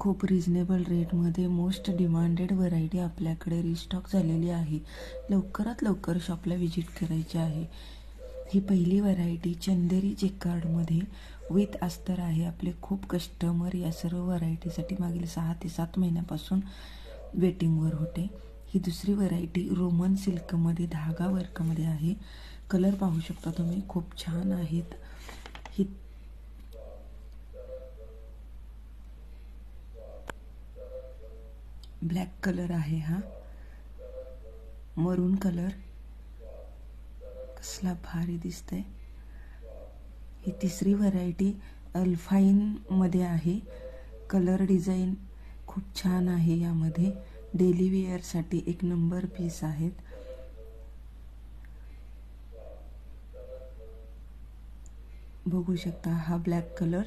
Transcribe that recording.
खूप रिजनेबल रेटमध्ये most demanded variety आपल्याकडे रिस्टॉक झालेली आहे. लवकरात लवकर शॉपला व्हिजिट करायची आहे. ही पहिली व्हरायटी चंदेरी जेकार्डमध्ये विथ अस्तर आहे. आपले खूप कस्टमर या सर्व व्हरायटीसाठी मागील 6 ते 7 महिन्यापासून वेटिंगवर होते. ही दुसरी व्हरायटी रोमन सिल्कमध्ये धागा वर्कमध्ये आहे. कलर पाहू शकता तुम्ही, खूप छान आहेत. ही ब्लॅक कलर आहे, हा मरून कलर कसला भारी दिसतंय. ही तिसरी व्हरायटी अल्फाईनमध्ये आहे. कलर डिझाईन खूप छान आहे. यामध्ये डेली वेअरसाठी एक नंबर पीस आहेत. बघू शकता, हा ब्लॅक कलर